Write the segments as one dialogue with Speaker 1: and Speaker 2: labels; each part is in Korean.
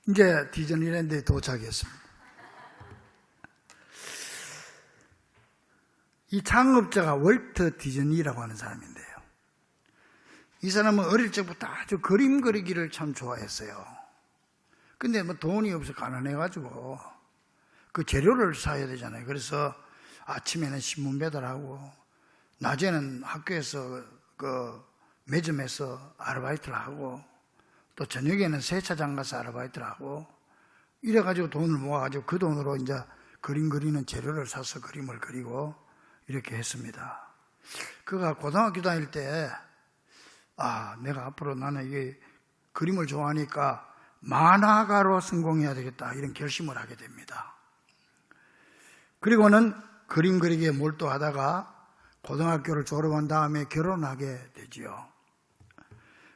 Speaker 1: 이제 디즈니랜드에 도착했습니다. 이 창업자가 월트 디즈니라고 하는 사람인데요. 이 사람은 어릴 적부터 아주 그림 그리기를 참 좋아했어요. 근데 뭐 돈이 없어 가난해가지고 그 재료를 사야 되잖아요. 그래서 아침에는 신문 배달하고 낮에는 학교에서 그 매점에서 아르바이트를 하고 또 저녁에는 세차장 가서 아르바이트를 하고 이래가지고 돈을 모아가지고 그 돈으로 이제 그림 그리는 재료를 사서 그림을 그리고 이렇게 했습니다. 그가 고등학교 다닐 때 내가 앞으로 나는 이게 그림을 좋아하니까 만화가로 성공해야 되겠다 이런 결심을 하게 됩니다. 그리고는 그림 그리기에 몰두하다가 고등학교를 졸업한 다음에 결혼하게 되지요.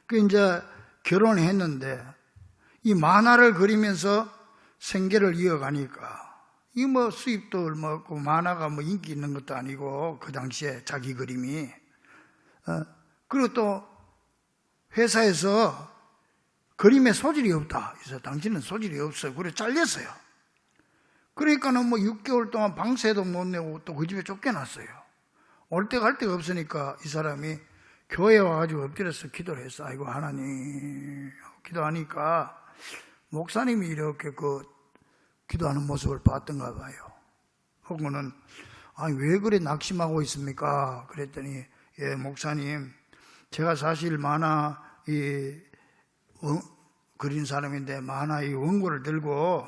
Speaker 1: 그 이제 결혼했는데 이 만화를 그리면서 생계를 이어가니까 이 뭐 수입도 얼마 없고 만화가 뭐 인기 있는 것도 아니고 그 당시에 자기 그림이 그리고 또 회사에서 그림에 소질이 없다. 그래서 당신은 소질이 없어. 그래 잘렸어요. 그러니까는 뭐 6개월 동안 방세도 못 내고 또 그 집에 쫓겨났어요. 올 때 갈 데가 없으니까 이 사람이 교회에 와가지고 엎드려서 기도를 했어. 아이고 하나님 기도하니까 목사님이 이렇게 기도하는 모습을 봤던가 봐요. 혹은 아니 왜 그래 낙심하고 있습니까? 그랬더니 예 목사님 제가 사실 만화 그린 사람인데 만화 이 원고를 들고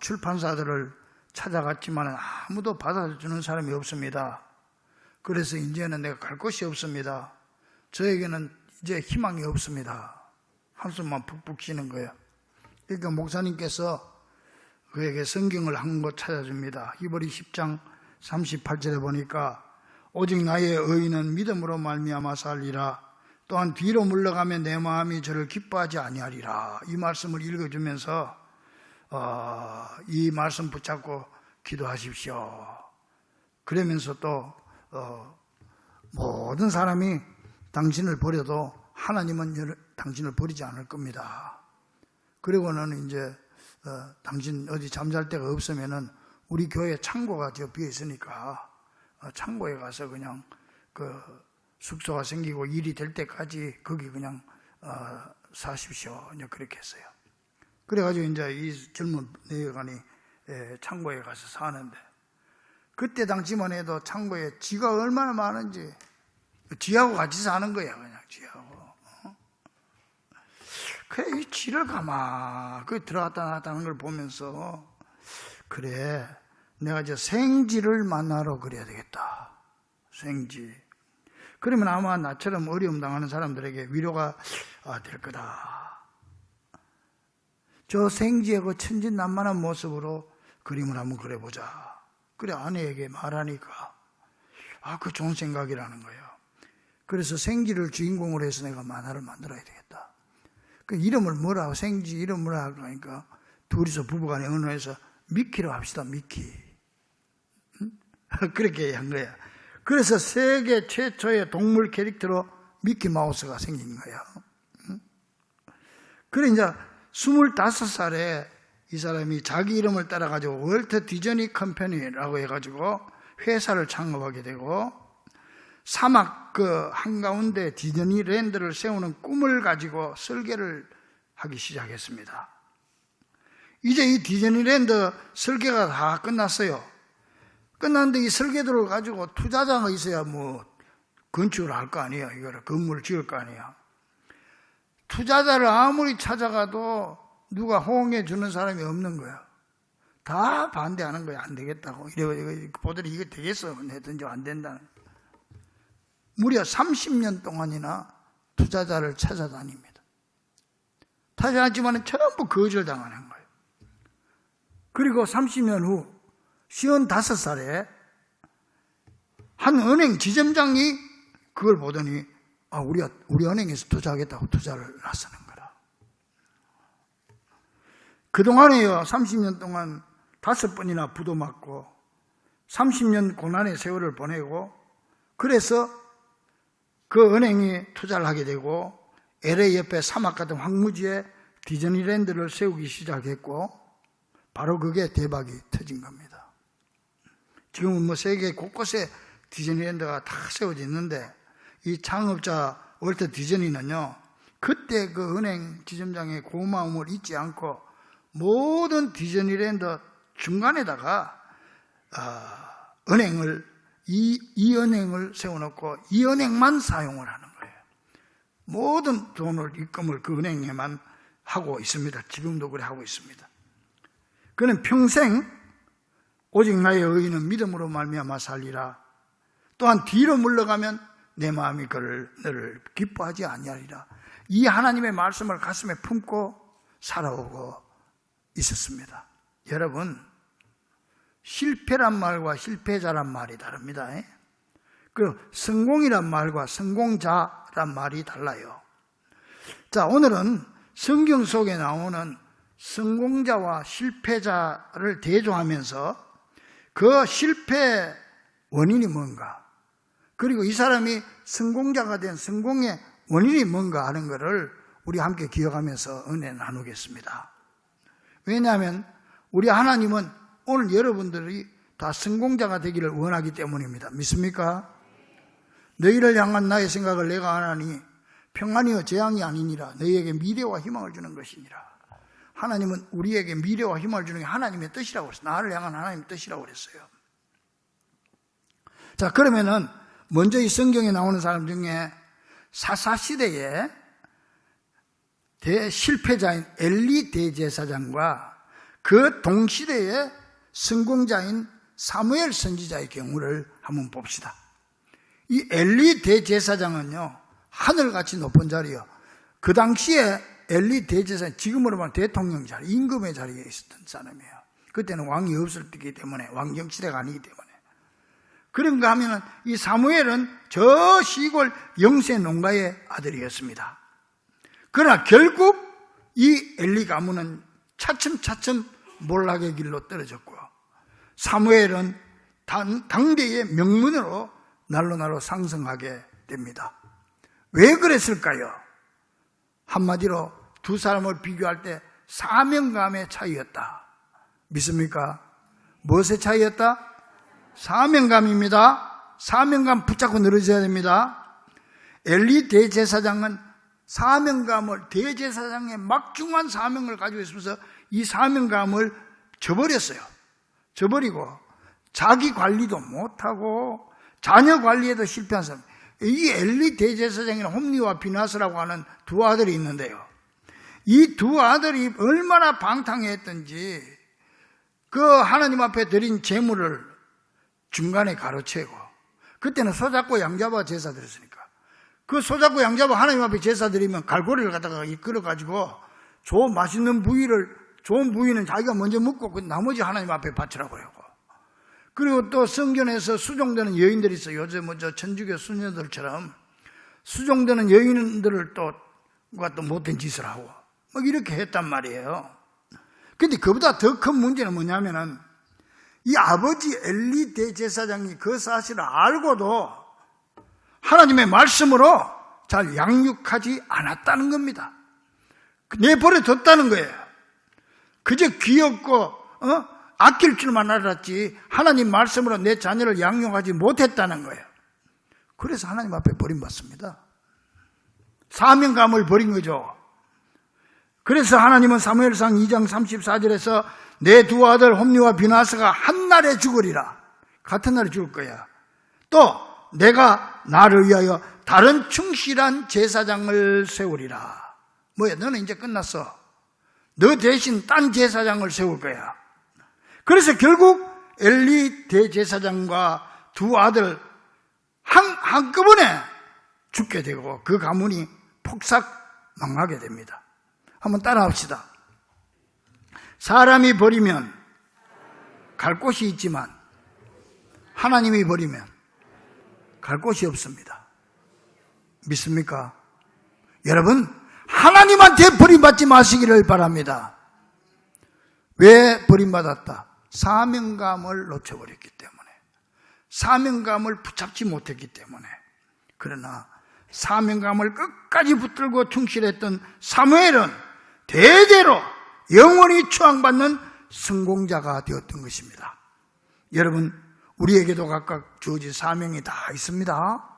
Speaker 1: 출판사들을 찾아갔지만 아무도 받아주는 사람이 없습니다. 그래서 이제는 내가 갈 곳이 없습니다. 저에게는 이제 희망이 없습니다. 한숨만 푹푹 쉬는 거예요. 그러니까 목사님께서 그에게 성경을 한 권 찾아줍니다. 히브리 10장 38절에 보니까 오직 나의 의인은 믿음으로 말미암아 살리라. 또한 뒤로 물러가면 내 마음이 저를 기뻐하지 아니하리라. 이 말씀을 읽어주면서 이 말씀 붙잡고 기도하십시오. 그러면서 또 모든 사람이 당신을 버려도 하나님은 당신을 버리지 않을 겁니다. 그리고는 이제 당신 어디 잠잘 데가 없으면은 우리 교회 창고가 저 비어 있으니까 창고에 가서 그냥 숙소가 생기고 일이 될 때까지 거기 그냥 사십시오. 이제 그렇게 했어요. 그래가지고 이제 이 젊은 내여간이 창고에 가서 사는데 그때 당시만 해도 창고에 쥐가 얼마나 많은지 쥐하고 같이 사는 거야. 그냥 쥐하고. 그래 이 쥐를 들어갔다 나왔다 하는 걸 보면서 그래 내가 이제 생쥐를 만나러 그래야 되겠다. 생쥐. 그러면 아마 나처럼 어려움 당하는 사람들에게 위로가 될 거다. 저 생쥐의 그 천진난만한 모습으로 그림을 한번 그려보자. 그래 아내에게 말하니까 그 좋은 생각이라는 거예요. 그래서 생쥐를 주인공으로 해서 내가 만화를 만들어야 되겠다. 그 이름을 뭐라고 생쥐 이름 뭐라고 하니까 둘이서 부부간에 의논해서 미키로 합시다. 미키. 응? 그렇게 한 거야. 그래서 세계 최초의 동물 캐릭터로 미키마우스가 생긴 거예요. 응? 그래 이제 25살에 이 사람이 자기 이름을 따라가지고 월트 디즈니 컴퍼니라고 해가지고 회사를 창업하게 되고 사막 한가운데 디즈니랜드를 세우는 꿈을 가지고 설계를 하기 시작했습니다. 이제 이 디즈니랜드 설계가 다 끝났어요. 끝났는데 이 설계도를 가지고 투자자가 있어야 뭐 건축을 할 거 아니에요. 이거를 건물을 지을 거 아니에요. 투자자를 아무리 찾아가도 누가 호응해 주는 사람이 없는 거야. 다 반대하는 거야. 안 되겠다고. 이래 보더니 이거 되겠어. 했더니 안 된다는. 무려 30년 동안이나 투자자를 찾아다닙니다. 찾아다니지만 전부 거절당하는 거예요. 그리고 30년 후 55살에 한 은행 지점장이 그걸 보더니 우리 은행에서 투자하겠다고 투자를 나서는 거라. 그동안에요 30년 동안 5번이나 부도 맞고 30년 고난의 세월을 보내고 그래서 그 은행이 투자를 하게 되고 LA 옆에 사막 같은 황무지에 디즈니랜드를 세우기 시작했고 바로 그게 대박이 터진 겁니다. 지금은 뭐 세계 곳곳에 디즈니랜드가 다 세워져 있는데 이 창업자 월트 디즈니는요, 그때 그 은행 지점장의 고마움을 잊지 않고 모든 디즈니랜드 중간에다가 은행을 이 은행을 세워놓고 이 은행만 사용을 하는 거예요. 모든 돈을 입금을 그 은행에만 하고 있습니다. 지금도 그래 하고 있습니다. 그는 평생 오직 나의 의인은 믿음으로 말미암아 살리라. 또한 뒤로 물러가면 내 마음이 너를 기뻐하지 아니하리라. 이 하나님의 말씀을 가슴에 품고 살아오고 있었습니다. 여러분, 실패란 말과 실패자란 말이 다릅니다. 그 성공이란 말과 성공자란 말이 달라요. 자, 오늘은 성경 속에 나오는 성공자와 실패자를 대조하면서 그 실패 원인이 뭔가, 그리고 이 사람이 성공자가 된 성공의 원인이 뭔가 하는 것을 우리 함께 기억하면서 은혜 나누겠습니다. 왜냐하면 우리 하나님은 오늘 여러분들이 다 성공자가 되기를 원하기 때문입니다. 믿습니까? 너희를 향한 나의 생각을 내가 아나니 평안이요 재앙이 아니니라. 너희에게 미래와 희망을 주는 것이니라. 하나님은 우리에게 미래와 희망을 주는 게 하나님의 뜻이라고 그랬어요. 나를 향한 하나님의 뜻이라고 그랬어요. 자, 그러면은 먼저 이 성경에 나오는 사람 중에 사사시대의 대실패자인 엘리 대제사장과 그 동시대의 성공자인 사무엘 선지자의 경우를 한번 봅시다. 이 엘리 대제사장은요, 하늘같이 높은 자리요. 그 당시에 엘리 대제사장, 지금으로 말하면 대통령 자리, 임금의 자리에 있었던 사람이에요. 그때는 왕이 없을 때이기 때문에, 왕정시대가 아니기 때문에. 그런가 하면은 이 사무엘은 저 시골 영세 농가의 아들이었습니다. 그러나 결국 이 엘리 가문은 차츰차츰 몰락의 길로 떨어졌고, 사무엘은 당대의 명문으로 날로 상승하게 됩니다. 왜 그랬을까요? 한마디로 두 사람을 비교할 때 사명감의 차이였다. 믿습니까? 무엇의 차이였다? 사명감입니다. 사명감 붙잡고 늘어져야 됩니다. 엘리 대제사장은 사명감을, 대제사장의 막중한 사명을 가지고 있으면서 이 사명감을 저버렸어요. 저버리고 자기 관리도 못하고 자녀 관리에도 실패한 사람. 이 엘리 대제사장이나 홈리와 비나스라고 하는 두 아들이 있는데요, 이 두 아들이 얼마나 방탕했던지 그 하나님 앞에 드린 제물을 중간에 가로채고, 그때는 소잡고 양잡아 제사 드렸으니까 그 소잡고 양잡아 하나님 앞에 제사 드리면 갈고리를 갖다가 이끌어가지고 맛있는 부위를, 좋은 부위는 자기가 먼저 먹고 그 나머지 하나님 앞에 바치라고 해요. 그리고 또 성전에서 수종되는 여인들이 있어요. 요즘 천주교 수녀들처럼 수종되는 여인들을 또 못된 짓을 하고 이렇게 했단 말이에요. 근데 그보다 더 큰 문제는 뭐냐면은 이 아버지 엘리 대제사장이 그 사실을 알고도 하나님의 말씀으로 잘 양육하지 않았다는 겁니다. 내버려뒀다는 거예요. 그저 귀엽고 아낄 줄만 알았지 하나님 말씀으로 내 자녀를 양육하지 못했다는 거예요. 그래서 하나님 앞에 버림받습니다. 사명감을 버린 거죠. 그래서 하나님은 사무엘상 2장 34절에서 내 두 아들 홈리와 비나스가 한 날에 죽으리라. 같은 날에 죽을 거야. 또 내가 나를 위하여 다른 충실한 제사장을 세우리라. 뭐야, 너는 이제 끝났어. 너 대신 딴 제사장을 세울 거야. 그래서 결국 엘리 대제사장과 두 아들 한꺼번에 죽게 되고 그 가문이 폭삭 망하게 됩니다. 한번 따라합시다. 사람이 버리면 갈 곳이 있지만 하나님이 버리면 갈 곳이 없습니다. 믿습니까? 여러분, 하나님한테 버림받지 마시기를 바랍니다. 왜 버림받았다? 사명감을 놓쳐버렸기 때문에, 사명감을 붙잡지 못했기 때문에. 그러나 사명감을 끝까지 붙들고 충실했던 사무엘은 대대로 영원히 추앙받는 성공자가 되었던 것입니다. 여러분, 우리에게도 각각 주어진 사명이 다 있습니다.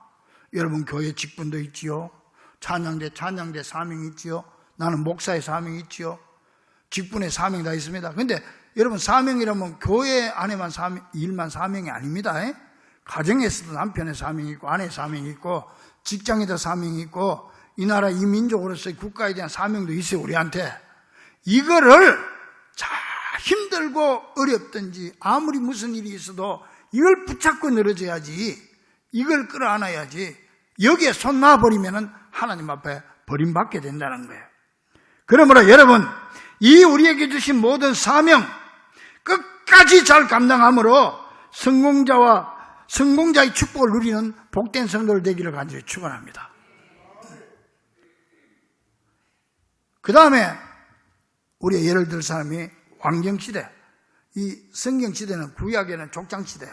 Speaker 1: 여러분, 교회 직분도 있지요. 찬양대 사명이 있지요. 나는 목사의 사명이 있지요. 직분의 사명이 다 있습니다. 근데 여러분, 사명이라면 교회 안에만 일만 사명이 아닙니다. 가정에서도 남편의 사명이 있고, 아내의 사명이 있고, 직장에도 사명이 있고, 이 나라 이 민족으로서의 국가에 대한 사명도 있어요, 우리한테. 이거를 자, 힘들고 어렵든지 아무리 무슨 일이 있어도 이걸 붙잡고 늘어져야지, 이걸 끌어안아야지. 여기에 손 놔버리면은 하나님 앞에 버림받게 된다는 거예요. 그러므로 여러분, 이 우리에게 주신 모든 사명 끝까지 잘 감당함으로 성공자의 축복을 누리는 복된 성도들 되기를 간절히 축원합니다. 그 다음에 우리가 예를 들 사람이 왕정시대, 이 성경시대는 구약에는 족장시대,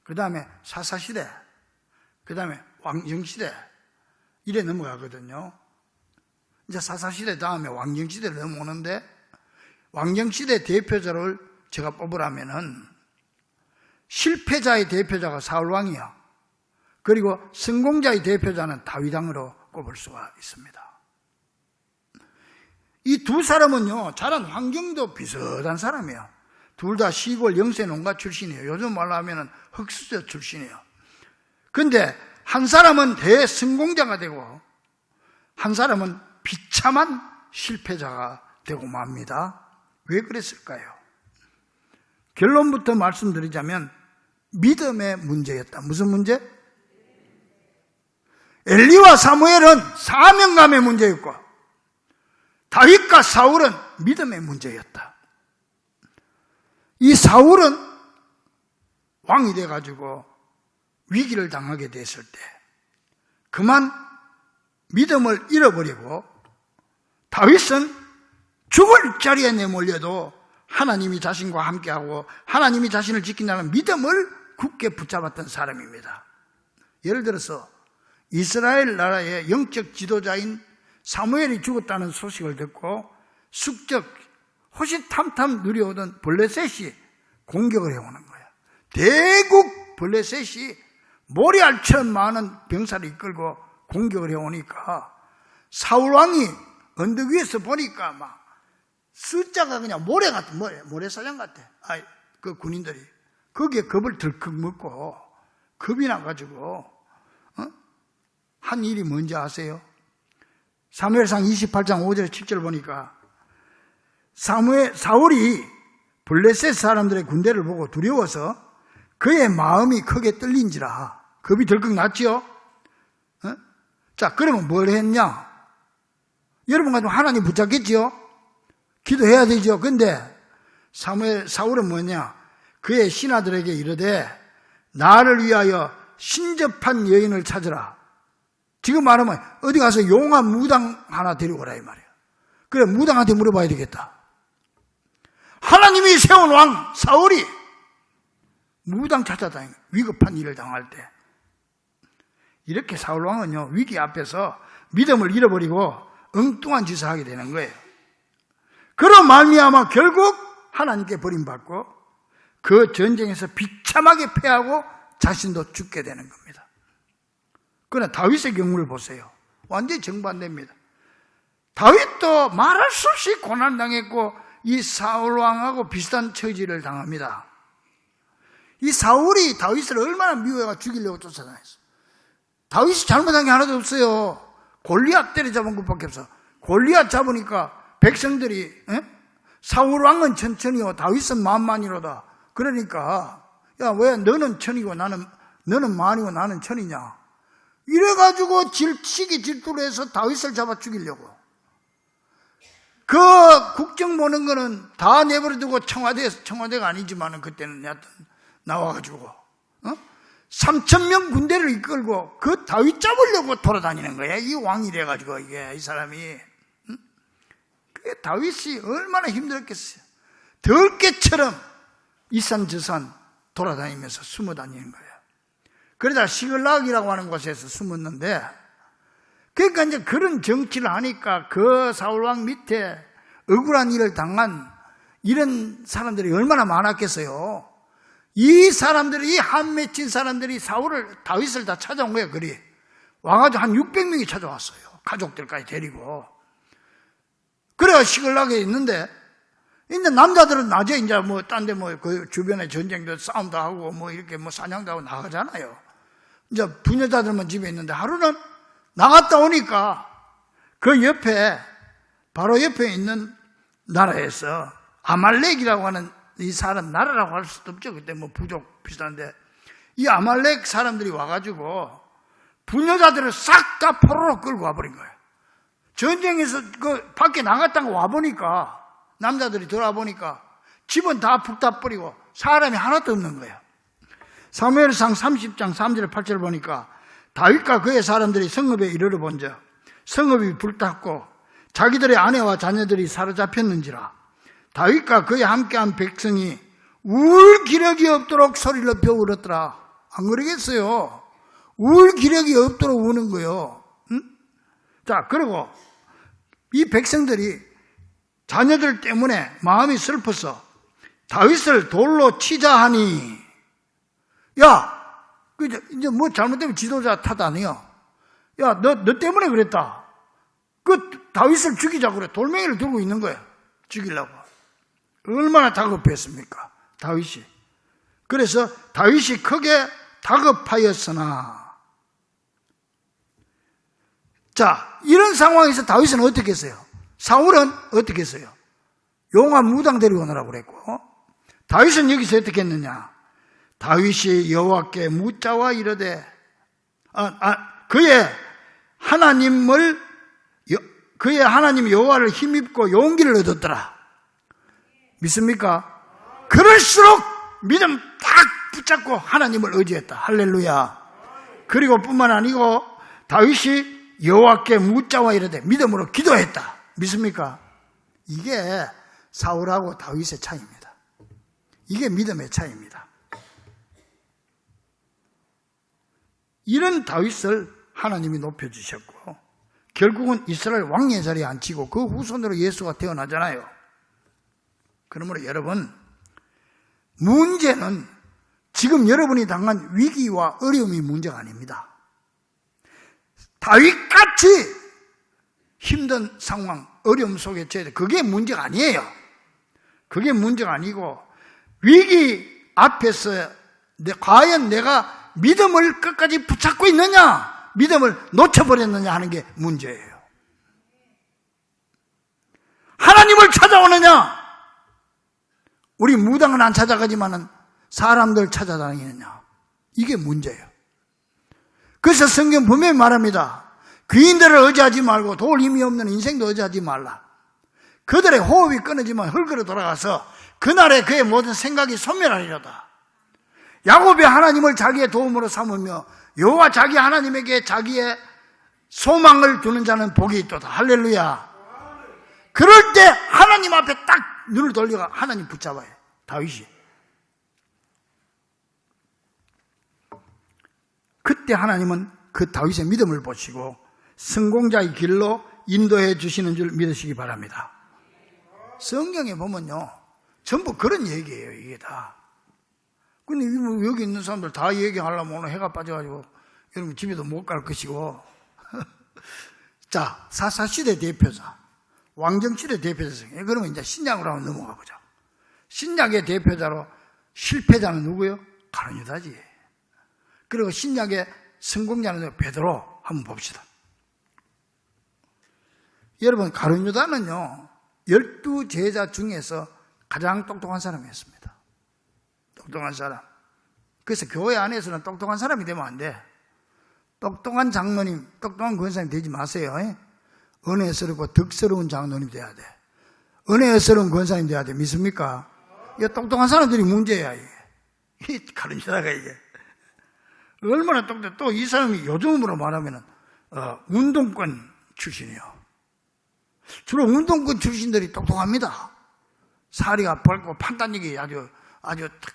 Speaker 1: 그 다음에 사사시대, 그 다음에 왕정시대 이래 넘어가거든요. 이제 사사시대 다음에 왕정시대를 넘어오는데, 왕정시대 대표자를 제가 뽑으라면은 실패자의 대표자가 사울왕이야. 그리고 성공자의 대표자는 다윗왕으로 꼽을 수가 있습니다. 이 두 사람은요, 자란 환경도 비슷한 사람이에요. 둘 다 시골 영세 농가 출신이에요. 요즘 말로 하면은 흑수저 출신이에요. 근데 한 사람은 대성공자가 되고 한 사람은 비참한 실패자가 되고 맙니다. 왜 그랬을까요? 결론부터 말씀드리자면 믿음의 문제였다. 무슨 문제? 엘리와 사무엘은 사명감의 문제였고, 다윗과 사울은 믿음의 문제였다. 이 사울은 왕이 돼가지고 위기를 당하게 됐을 때 그만 믿음을 잃어버리고, 다윗은 죽을 자리에 내몰려도 하나님이 자신과 함께하고 하나님이 자신을 지킨다는 믿음을 굳게 붙잡았던 사람입니다. 예를 들어서 이스라엘 나라의 영적 지도자인 사무엘이 죽었다는 소식을 듣고 숙적 호시탐탐 누려오던 블레셋이 공격을 해오는 거예요. 대국 블레셋이 모래알처럼 많은 병사를 이끌고 공격을 해오니까 사울왕이 언덕 위에서 보니까 막 숫자가 그냥 모래 같아, 모래사장 같아. 그 군인들이 거기에 겁을 덜컥 먹고 겁이 나가지고 한 일이 뭔지 아세요? 사무엘상 28장 5절 7절 보니까 사울이 블레셋 사람들의 군대를 보고 두려워서 그의 마음이 크게 떨린지라. 겁이 덜컥 났지요? 자, 그러면 뭘 했냐? 여러분 같으면 하나님 붙잡겠지요? 기도해야 되죠. 근데 사울은 뭐냐? 그의 신하들에게 이르되 나를 위하여 신접한 여인을 찾으라. 지금 말하면 어디 가서 용한 무당 하나 데리고 오라 이 말이에요. 그래, 무당한테 물어봐야 되겠다. 하나님이 세운 왕 사울이 무당 찾아다니는 위급한 일을 당할 때, 이렇게 사울왕은요, 위기 앞에서 믿음을 잃어버리고 엉뚱한 짓을 하게 되는 거예요. 그런 말미암아 결국 하나님께 버림받고 그 전쟁에서 비참하게 패하고 자신도 죽게 되는 겁니다. 그러나 다윗의 경우를 보세요. 완전히 정반대입니다. 다윗도 말할 수 없이 고난당했고 이 사울왕하고 비슷한 처지를 당합니다. 이 사울이 다윗을 얼마나 미워해가 죽이려고 쫓아다녔어. 다윗이 잘못한 게 하나도 없어요. 골리앗 때려잡은 것밖에 없어. 골리앗 잡으니까 백성들이 사울왕은 천천히요 다윗은 만만이로다. 그러니까 야, 왜 너는 천이고 너는 만이고 나는 천이냐, 이래가지고 시기 질투를 해서 다윗을 잡아 죽이려고. 그 국정 보는 거는 다 내버려두고 청와대가 아니지만은 그때는 여하튼 나와가지고 3,000명 군대를 이끌고 그 다윗 잡으려고 돌아다니는 거야. 이 왕이 돼가지고 이 사람이. 그 다윗이 얼마나 힘들었겠어요. 덜개처럼 이산저산 돌아다니면서 숨어 다니는 거예요. 그러다 시글락이라고 하는 곳에서 숨었는데, 그러니까 이제 그런 정치를 하니까 그 사울왕 밑에 억울한 일을 당한 이런 사람들이 얼마나 많았겠어요. 이 사람들이, 이 한 맺힌 사람들이 다윗을 다 찾아온 거예요. 그리 와가지고 한 600명이 찾아왔어요. 가족들까지 데리고. 그래야 시끌나게 있는데, 이제 남자들은 낮에 이제 뭐 딴 데 뭐 그 주변에 전쟁도 싸움도 하고 뭐 이렇게 뭐 사냥도 하고 나가잖아요. 이제 부녀자들만 집에 있는데 하루는 나갔다 오니까 그 옆에, 바로 옆에 있는 나라에서 아말렉이라고 하는 이 사람, 나라라고 할 수도 없죠. 그때 뭐 부족 비슷한데, 이 아말렉 사람들이 와가지고 부녀자들을 싹 다 포로로 끌고 와버린 거예요. 전쟁에서 그 밖에 나갔다가 와보니까, 남자들이 돌아보니까 집은 다 북다 버리고 사람이 하나도 없는 거예요. 사무엘상 30장 3절 8절 보니까 다윗과 그의 사람들이 성읍에 이르러 본즉 성읍이 불탔고 자기들의 아내와 자녀들이 사로잡혔는지라 다윗과 그의 함께한 백성이 울 기력이 없도록 소리를 높여 울었더라. 안 그러겠어요? 울 기력이 없도록 우는 거예요. 응? 자, 그리고 이 백성들이 자녀들 때문에 마음이 슬퍼서 다윗을 돌로 치자 하니, 야, 이제 뭐 잘못되면 지도자 탓아니요. 야, 너 때문에 그랬다. 그 다윗을 죽이자고 그래. 돌멩이를 들고 있는 거야. 죽이려고. 얼마나 다급했습니까? 다윗이. 그래서 다윗이 크게 다급하였으나, 자, 이런 상황에서 다윗은 어떻게 했어요? 사울은 어떻게 했어요? 용한 무당 데리고 오느라고 그랬고, 다윗은 여기서 어떻게 했느냐? 다윗이 여호와께 묻자와 이르되, 그의 하나님 여호와를 힘입고 용기를 얻었더라. 믿습니까? 그럴수록 믿음 딱 붙잡고 하나님을 의지했다. 할렐루야. 그리고 뿐만 아니고 다윗이 여호와께 묻자와 이르되 믿음으로 기도했다. 믿습니까? 이게 사울하고 다윗의 차이입니다. 이게 믿음의 차이입니다. 이런 다윗을 하나님이 높여주셨고, 결국은 이스라엘 왕의 자리에 앉히고 그 후손으로 예수가 태어나잖아요. 그러므로 여러분, 문제는 지금 여러분이 당한 위기와 어려움이 문제가 아닙니다. 다윗같이 힘든 상황, 어려움 속에 처해 그게 문제가 아니에요. 그게 문제가 아니고, 위기 앞에서 과연 내가 믿음을 끝까지 붙잡고 있느냐, 믿음을 놓쳐버렸느냐 하는 게 문제예요. 하나님을 찾아오느냐, 우리 무당은 안 찾아가지만은 사람들 찾아다니느냐, 이게 문제예요. 그래서 성경 분명히 말합니다. 귀인들을 의지하지 말고 도울 힘이 없는 인생도 의지하지 말라. 그들의 호흡이 끊어지면 흙으로 돌아가서 그날에 그의 모든 생각이 소멸하리로다. 야곱이 하나님을 자기의 도움으로 삼으며 여호와 자기 하나님에게 자기의 소망을 두는 자는 복이 있도다. 할렐루야. 그럴 때 하나님 앞에 딱 눈을 돌려가 하나님 붙잡아요. 다윗이. 그때 하나님은 그 다윗의 믿음을 보시고 성공자의 길로 인도해 주시는 줄 믿으시기 바랍니다. 성경에 보면요, 전부 그런 얘기예요. 이게 다. 근데 여기 있는 사람들 다 얘기하려면 오늘 해가 빠져가지고 여러분 집에도 못 갈 것이고. 자, 사사시대 대표자, 왕정시대 대표자. 그러면 이제 신약으로 한번 넘어가 보자. 신약의 대표자로 실패자는 누구예요? 가룟 유다지. 그리고 신약의 성공자는 베드로. 한번 봅시다. 여러분, 가룟 유다는요 12제자 중에서 가장 똑똑한 사람이었습니다. 똑똑한 사람. 그래서 교회 안에서는 똑똑한 사람이 되면 안 돼. 똑똑한 장로님, 똑똑한 권사님 되지 마세요. 은혜스럽고 덕스러운 장로님 돼야 돼. 은혜스러운 권사님 돼야 돼. 믿습니까? 이게 똑똑한 사람들이 문제야. 이게 가룟 유다가 이게 얼마나 똑똑해. 또 이 사람이 요즘으로 말하면 운동권 출신이요. 주로 운동권 출신들이 똑똑합니다. 사리가 밝고 판단력이 아주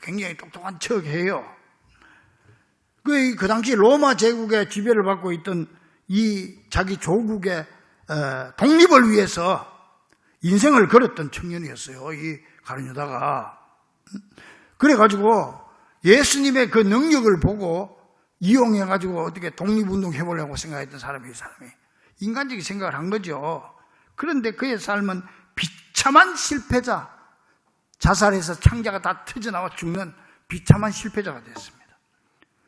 Speaker 1: 굉장히 똑똑한 척해요. 그 당시 로마 제국의 지배를 받고 있던 이 자기 조국의 독립을 위해서 인생을 걸었던 청년이었어요. 이 가룟 유다가. 그래가지고 예수님의 그 능력을 보고 이용해가지고 어떻게 독립운동 해보려고 생각했던 사람이, 이 사람이 인간적인 생각을 한 거죠. 그런데 그의 삶은 비참한 실패자, 자살해서 창자가 다 터져나와 죽는 비참한 실패자가 됐습니다.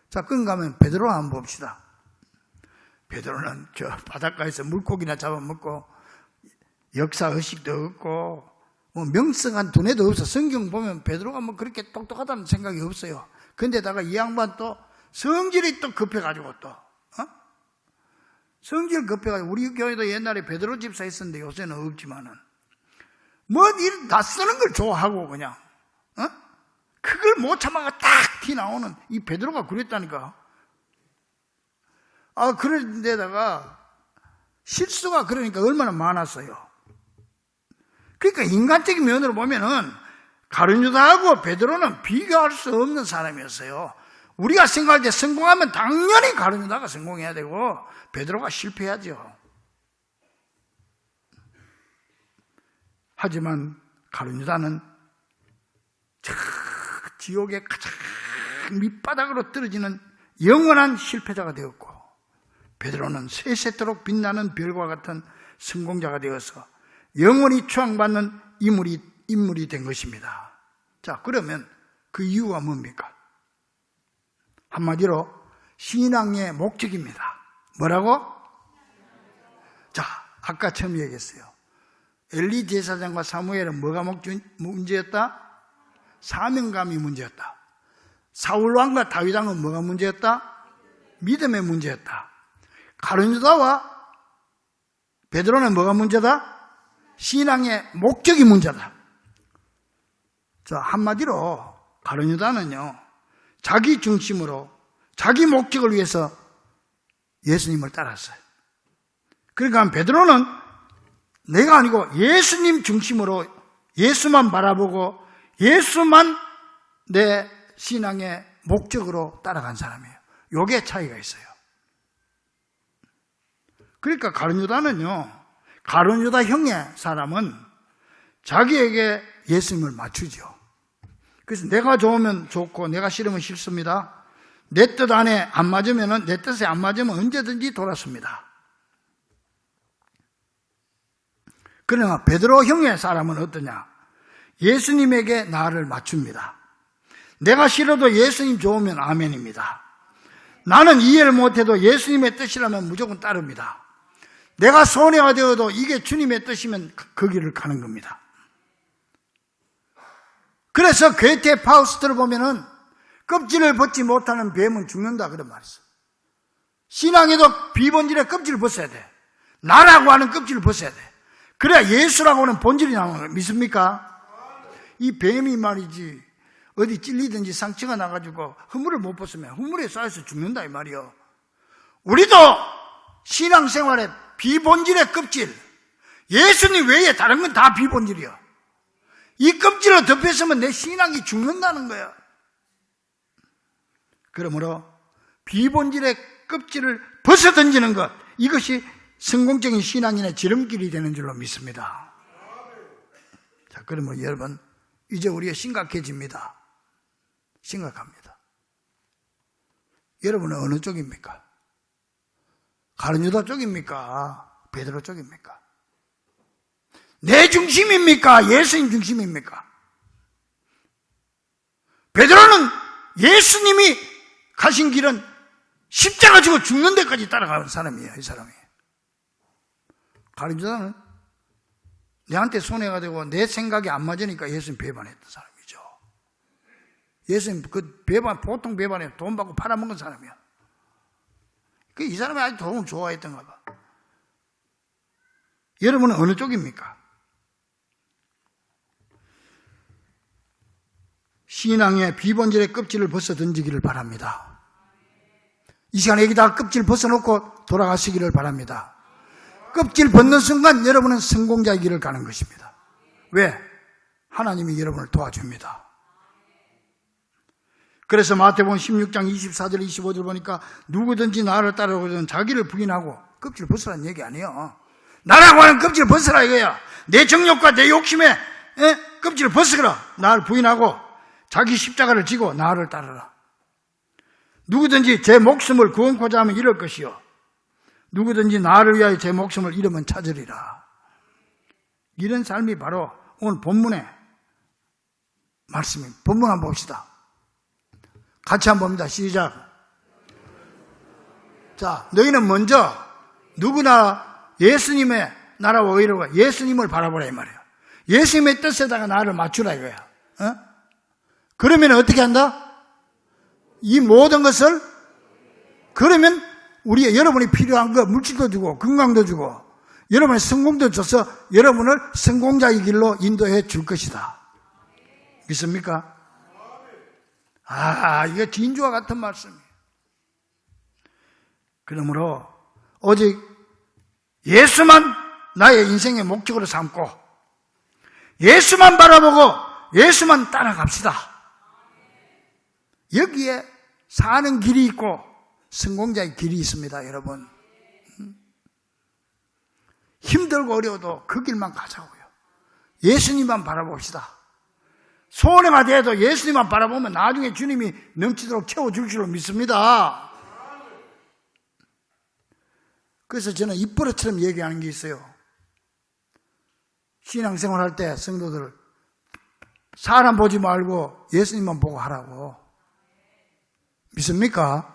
Speaker 1: 자, 그럼 가면 베드로 한번 봅시다. 베드로는 저 바닷가에서 물고기나 잡아먹고 역사 의식도 없고 뭐 명성한 두뇌도 없어. 성경 보면 베드로가 뭐 그렇게 똑똑하다는 생각이 없어요. 근데다가 이 양반 또 성질이 또 급해가지고 또 성질 급해가지고 우리 교회도 옛날에 베드로 집사 있었는데 요새는 없지만은 뭐 이 낯서는 걸 좋아하고 그냥 그걸 못 참아가 딱 티 나오는 이 베드로가 그랬다니까. 그런데다가 실수가 그러니까 얼마나 많았어요. 그러니까 인간적인 면으로 보면은 가룟 유다하고 베드로는 비교할 수 없는 사람이었어요. 우리가 생각할 때 성공하면 당연히 가룟 유다가 성공해야 되고 베드로가 실패해야죠. 하지만 가룟 유다는 저 지옥의 가장 밑바닥으로 떨어지는 영원한 실패자가 되었고 베드로는 세세토록 빛나는 별과 같은 성공자가 되어서 영원히 추앙받는 인물이 된 것입니다. 자, 그러면 그 이유가 뭡니까? 한마디로 신앙의 목적입니다. 뭐라고? 자, 아까 처음 얘기했어요. 엘리 제사장과 사무엘은 뭐가 문제였다? 사명감이 문제였다. 사울 왕과 다윗 왕은 뭐가 문제였다? 믿음의 문제였다. 가룟 유다와 베드로는 뭐가 문제다? 신앙의 목적이 문제다. 자, 한마디로 가룟 유다는요, 자기 중심으로 자기 목적을 위해서 예수님을 따랐어요. 그러니까 베드로는 내가 아니고 예수님 중심으로 예수만 바라보고 예수만 내 신앙의 목적으로 따라간 사람이에요. 요게 차이가 있어요. 그러니까 가룟 유다는요, 가룟 유다 형의 사람은 자기에게 예수님을 맞추죠. 그래서 내가 좋으면 좋고 내가 싫으면 싫습니다. 내 뜻 안에 안 맞으면은, 내 뜻에 안 맞으면 언제든지 돌아섭니다. 그러나 베드로 형의 사람은 어떠냐? 예수님에게 나를 맞춥니다. 내가 싫어도 예수님 좋으면 아멘입니다. 나는 이해를 못해도 예수님의 뜻이라면 무조건 따릅니다. 내가 손해가 되어도 이게 주님의 뜻이면 그 길을 가는 겁니다. 그래서 괴테 파우스트를 보면은 껍질을 벗지 못하는 뱀은 죽는다 그런 말이 있어요. 신앙에도 비본질의 껍질을 벗어야 돼. 나라고 하는 껍질을 벗어야 돼. 그래야 예수라고 하는 본질이 나오는 거예요. 믿습니까? 이 뱀이 말이지 어디 찔리든지 상처가 나가지고 허물을 못 벗으면 허물에 쌓여서 죽는다 이 말이요. 우리도 신앙생활에 비본질의 껍질, 예수님 외에 다른 건 다 비본질이야. 이 껍질을 덮였으면 내 신앙이 죽는다는 거야. 그러므로 비본질의 껍질을 벗어던지는 것, 이것이 성공적인 신앙인의 지름길이 되는 줄로 믿습니다. 자, 그러면 여러분 이제 우리가 심각해집니다. 심각합니다. 여러분은 어느 쪽입니까? 가룟 유다 쪽입니까? 베드로 쪽입니까? 내 중심입니까? 예수님 중심입니까? 베드로는 예수님이 가신 길은 십자가 지고 죽는 데까지 따라가는 사람이에요. 이 사람이. 가룟 유다는 내한테 손해가 되고 내 생각이 안 맞으니까 예수님 배반했던 사람이죠. 예수님 그 배반, 보통 배반에 돈 받고 팔아먹은 사람이야. 이 사람이 아주 돈을 좋아했던가 봐. 여러분은 어느 쪽입니까? 신앙의 비본질의 껍질을 벗어 던지기를 바랍니다. 이 시간에 여기다가 껍질 벗어놓고 돌아가시기를 바랍니다. 껍질 벗는 순간 여러분은 성공자의 길을 가는 것입니다. 왜? 하나님이 여러분을 도와줍니다. 그래서 마태복음 16장 24절 25절 보니까 누구든지 나를 따르거든 자기를 부인하고 껍질 벗으라는 얘기 아니에요. 나라고 하는 껍질을 벗으라 이거야. 내 정욕과 내 욕심에 껍질을 벗으라. 나를 부인하고 자기 십자가를 지고 나를 따르라. 누구든지 제 목숨을 구원코자 하면 잃을 것이요 누구든지 나를 위하여 제 목숨을 잃으면 찾으리라. 이런 삶이 바로 오늘 본문의 말씀입니다. 본문 한번 봅시다. 같이 한번 봅니다. 시작. 자, 너희는 먼저 누구나 예수님의 나라와 의로가 예수님을 바라보라 이 말이에요. 예수님의 뜻에다가 나를 맞추라 이거야. 그러면 어떻게 한다? 이 모든 것을 그러면 여러분이 필요한 거 물질도 주고 건강도 주고 여러분의 성공도 줘서 여러분을 성공자의 길로 인도해 줄 것이다. 믿습니까? 이거 진주와 같은 말씀이에요. 그러므로 오직 예수만 나의 인생의 목적으로 삼고 예수만 바라보고 예수만 따라갑시다. 여기에 사는 길이 있고 성공자의 길이 있습니다, 여러분. 힘들고 어려워도 그 길만 가자고요. 예수님만 바라봅시다. 소원해가 돼도 예수님만 바라보면 나중에 주님이 넘치도록 채워줄 줄로 믿습니다. 그래서 저는 입버릇처럼 얘기하는 게 있어요. 신앙생활 할 때 성도들 사람 보지 말고 예수님만 보고 하라고. 믿습니까?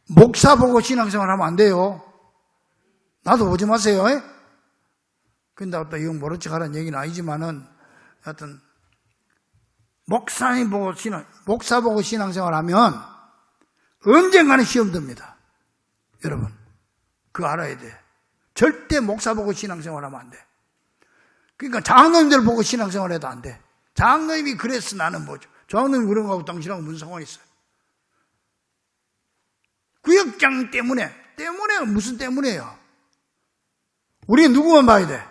Speaker 1: 목사 보고 신앙생활 하면 안 돼요. 나도 보지 마세요. 근데 또 이건 모른 척 하라는 얘기는 아니지만은 하여튼 목사 보고 신앙생활 하면 언젠가는 시험 듭니다. 여러분, 그거 알아야 돼. 절대 목사 보고 신앙생활 하면 안 돼. 그러니까 장로님들 보고 신앙생활 해도 안 돼. 장로님이 그래서 나는 뭐죠? 장로님 그런 거하고 당신하고 무슨 상관이 있어요? 구역장 때문에 무슨 때문에요? 우리는 누구만 봐야 돼?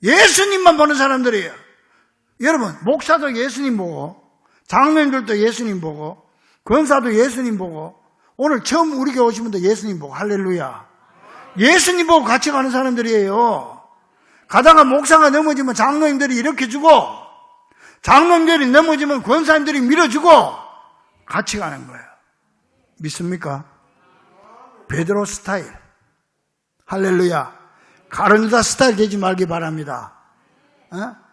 Speaker 1: 예수님만 보는 사람들이에요. 여러분, 목사도 예수님 보고 장로님들도 예수님 보고 권사도 예수님 보고 오늘 처음 우리 교회 오신 분도 예수님 보고 할렐루야. 예수님 보고 같이 가는 사람들이에요. 가다가 목사가 넘어지면 장로님들이 일으켜주고 장로님들이 넘어지면 권사님들이 밀어주고 같이 가는 거예요. 믿습니까? 베드로 스타일. 할렐루야. 가룟유다 스타일 되지 말기 바랍니다.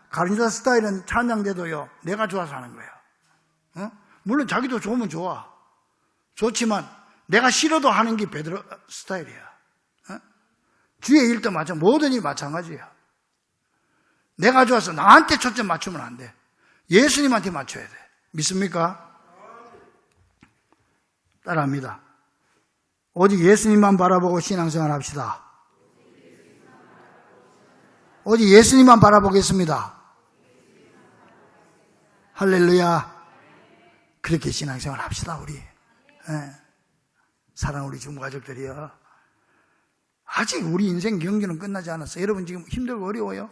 Speaker 1: 가룟유다 스타일은 찬양돼도요 내가 좋아서 하는 거예요. 물론 자기도 좋으면 좋아. 좋지만 내가 싫어도 하는 게 베드로 스타일이야. 주의 일도 마찬가지, 모든 일이 마찬가지야. 내가 좋아서 나한테 초점 맞추면 안 돼. 예수님한테 맞춰야 돼. 믿습니까? 따라합니다. 오직 예수님만 바라보고 신앙생활 합시다. 오직 예수님만 바라보겠습니다. 할렐루야. 그렇게 신앙생활 합시다, 우리. 사랑하는 우리 중가족들이요. 아직 우리 인생 경주는 끝나지 않았어요. 여러분 지금 힘들고 어려워요?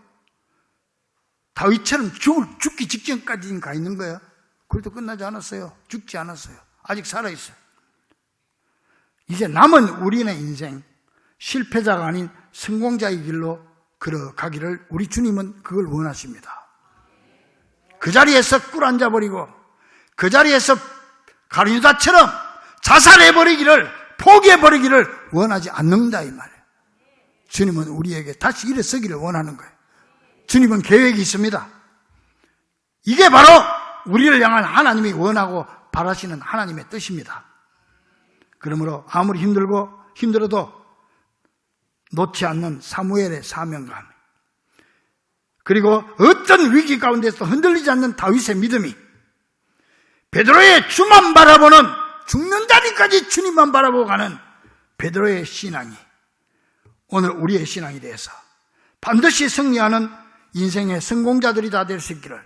Speaker 1: 다윗처럼 죽기 직전까지 가 있는 거예요. 그래도 끝나지 않았어요. 죽지 않았어요. 아직 살아있어요. 이제 남은 우리의 인생, 실패자가 아닌 성공자의 길로 걸어가기를 우리 주님은 그걸 원하십니다. 그 자리에서 꿀 앉아버리고 그 자리에서 가룟유다처럼 자살해버리기를, 포기해버리기를 원하지 않는다 이 말이에요. 주님은 우리에게 다시 일어서기를 원하는 거예요. 주님은 계획이 있습니다. 이게 바로 우리를 향한 하나님이 원하고 바라시는 하나님의 뜻입니다. 그러므로 아무리 힘들어도 놓지 않는 사무엘의 사명감, 그리고 어떤 위기 가운데서 흔들리지 않는 다윗의 믿음이, 베드로의 주만 바라보는, 죽는 자리까지 주님만 바라보고 가는 베드로의 신앙이 오늘 우리의 신앙이 되어서 반드시 승리하는 인생의 성공자들이 다 될 수 있기를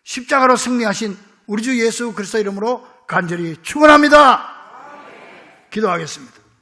Speaker 1: 십자가로 승리하신 우리 주 예수 그리스도 이름으로 간절히 축원합니다. 기도하겠습니다.